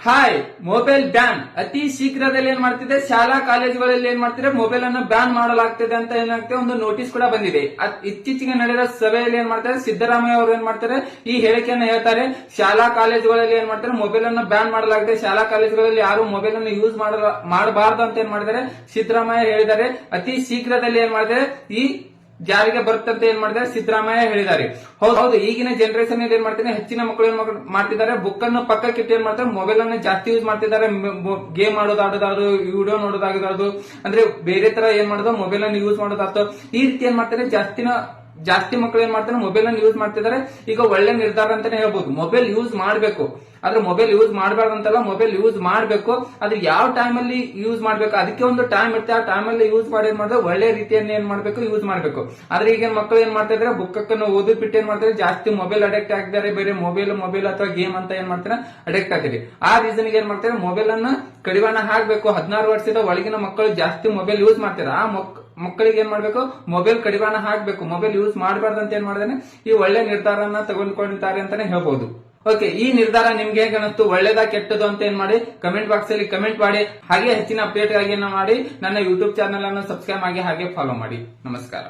Hi, mobile ban ಅತಿ ಶೀಘ್ರದಲ್ಲಿ ಏನ್ ಮಾಡ್ತಿದೆ, ಶಾಲಾ ಕಾಲೇಜುಗಳಲ್ಲಿ ಏನ್ ಮಾಡ್ತಿದೆ, ಮೊಬೈಲ್ ಅನ್ನು ಬ್ಯಾನ್ ಮಾಡಲಾಗ್ತಿದೆ ಅಂತ ಏನಾಗ್ತದೆ, ಒಂದು ನೋಟಿಸ್ ಕೂಡ ಬಂದಿದೆ. ಇತ್ತೀಚೆಗೆ ನಡೆದ ಸಭೆಯಲ್ಲಿ ಏನ್ ಮಾಡ್ತಾರೆ, ಸಿದ್ದರಾಮಯ್ಯ ಅವರು ಏನ್ ಮಾಡ್ತಾರೆ, ಈ ಹೇಳಿಕೆಯನ್ನು ಹೇಳ್ತಾರೆ. ಶಾಲಾ ಕಾಲೇಜುಗಳಲ್ಲಿ ಏನ್ ಮಾಡ್ತಾರೆ, ಮೊಬೈಲ್ ಅನ್ನು ಬ್ಯಾನ್ ಮಾಡಲಾಗಿದೆ. ಶಾಲಾ ಕಾಲೇಜುಗಳಲ್ಲಿ ಯಾರು ಮೊಬೈಲ್ ಅನ್ನು ಯೂಸ್ ಮಾಡಬಾರದು ಅಂತ ಏನ್ ಮಾಡಿದ್ದಾರೆ, ಸಿದ್ದರಾಮಯ್ಯ ಹೇಳಿದ್ದಾರೆ. ಅತಿ ಶೀಘ್ರದಲ್ಲಿ ಏನ್ ಮಾಡಿದ್ದಾರೆ, ಈ ಜಾರಿಗೆ ಬರುತ್ತಂತ ಏನ್ ಮಾಡಿದ್ದಾರೆ, ಸಿದ್ದರಾಮಯ್ಯ ಹೇಳಿದ್ದಾರೆ. ಹೌದು, ಈಗಿನ ಜನರೇಷನ್ ಏನ್ ಮಾಡ್ತಾರೆ, ಹೆಚ್ಚಿನ ಮಕ್ಕಳು ಏನ್ ಮಾಡ್ತಿದ್ದಾರೆ, ಬುಕ್ ಅನ್ನು ಪಕ್ಕಕ್ಕಿಟ್ಟು ಏನ್ ಮಾಡ್ತಾರೆ, ಮೊಬೈಲ್ ಅನ್ನು ಜಾಸ್ತಿ ಯೂಸ್ ಮಾಡ್ತಿದ್ದಾರೆ. ಗೇಮ್ ಆಡೋದಾಡೋದಾದ್ರು, ವಿಡಿಯೋ ನೋಡೋದಾಗೋದಾದ್ರು, ಅಂದ್ರೆ ಬೇರೆ ತರ ಏನ್ ಮಾಡೋದು, ಮೊಬೈಲ್ ಅನ್ನು ಯೂಸ್ ಮಾಡೋದಾಗ್ತದೆ. ಈ ರೀತಿ ಏನ್ ಮಾಡ್ತಾರೆ, ಜಾಸ್ತಿ ಮಕ್ಕಳು ಏನ್ ಮಾಡ್ತಾರೆ, ಮೊಬೈಲ್ ಅನ್ನು ಯೂಸ್ ಮಾಡ್ತಿದ್ದಾರೆ. ಈಗ ಒಳ್ಳೆ ನಿರ್ಧಾರ ಅಂತಾನೆ ಹೇಳ್ಬೋದು. ಮೊಬೈಲ್ ಯೂಸ್ ಮಾಡಬೇಕು, ಆದ್ರೆ ಮೊಬೈಲ್ ಯೂಸ್ ಮಾಡಬಾರ್ದಂತಲ್ಲ, ಮೊಬೈಲ್ ಯೂಸ್ ಮಾಡಬೇಕು. ಆದ್ರೆ ಯಾವ ಟೈಮ್ ಅಲ್ಲಿ ಯೂಸ್ ಮಾಡ್ಬೇಕು, ಅದಕ್ಕೆ ಒಂದು ಟೈಮ್ ಇರುತ್ತೆ. ಆ ಟೈಮ್ ಅಲ್ಲಿ ಯೂಸ್ ಮಾಡಿ ಏನ್ ಮಾಡಿದ್ರೆ ಒಳ್ಳೆ ರೀತಿಯಲ್ಲಿ ಏನ್ ಮಾಡ್ಬೇಕು, ಯೂಸ್ ಮಾಡ್ಬೇಕು. ಆದ್ರೆ ಈಗ ಮಕ್ಕಳು ಏನ್ ಮಾಡ್ತಾ ಇದಾರೆ, ಬುಕ್ಕನ್ನು ಓದಿ ಬಿಟ್ಟು ಏನ್ ಮಾಡ್ತಾರೆ, ಜಾಸ್ತಿ ಮೊಬೈಲ್ ಅಡಿಕ್ಟ್ ಆಗಿದ್ದಾರೆ. ಬೇರೆ ಮೊಬೈಲ್ ಅಥವಾ ಗೇಮ್ ಅಂತ ಏನ್ ಮಾಡ್ತಾರೆ, ಅಡಿಕ್ಟ್ ಆಗಿರಿ. ಆ ರೀಸನ್ ಏನ್ ಮಾಡ್ತಾರೆ, ಮೊಬೈಲ್ ಅನ್ನ ಕಡಿವಾಣ ಹಾಕ್ಬೇಕು. 16 ವರ್ಷದ ಒಳಗಿನ ಮಕ್ಕಳು ಜಾಸ್ತಿ ಮೊಬೈಲ್ ಯೂಸ್ ಮಾಡ್ತಾರೆ. ಆ ಮಕ್ಕಳಿಗೆ ಏನ್ ಮಾಡ್ಬೇಕು, ಮೊಬೈಲ್ ಕಡಿವಾಣ ಹಾಕ್ಬೇಕು. ಮೊಬೈಲ್ ಯೂಸ್ ಮಾಡಬಾರ್ದಂತ ಏನ್ ಮಾಡಿದಾನೆ, ಈ ಒಳ್ಳೆ ನಿರ್ಧಾರನ ತೆಗೆದುಕೊಂಡಿದ್ದಾರೆ ಅಂತಾನೆ ಹೇಳ್ಬಹುದು. ಓಕೆ, ಈ ನಿರ್ಧಾರ ನಿಮ್ಗೆ ಹೇಗೆ ಅನಿಸ್ತು, ಒಳ್ಳೇದಾ ಕೆಟ್ಟದು ಅಂತ ಏನ್ ಮಾಡಿ ಕಮೆಂಟ್ ಬಾಕ್ಸ್ ಅಲ್ಲಿ ಕಮೆಂಟ್ ಮಾಡಿ. ಹಾಗೆ ಹೆಚ್ಚಿನ ಅಪ್ಡೇಟ್ ಆಗಿ ಮಾಡಿ ನನ್ನ ಯೂಟ್ಯೂಬ್ ಚಾನಲ್ ಅನ್ನು ಸಬ್ಸ್ಕ್ರೈಬ್ ಆಗಿ ಹಾಗೆ ಫಾಲೋ ಮಾಡಿ. ನಮಸ್ಕಾರ.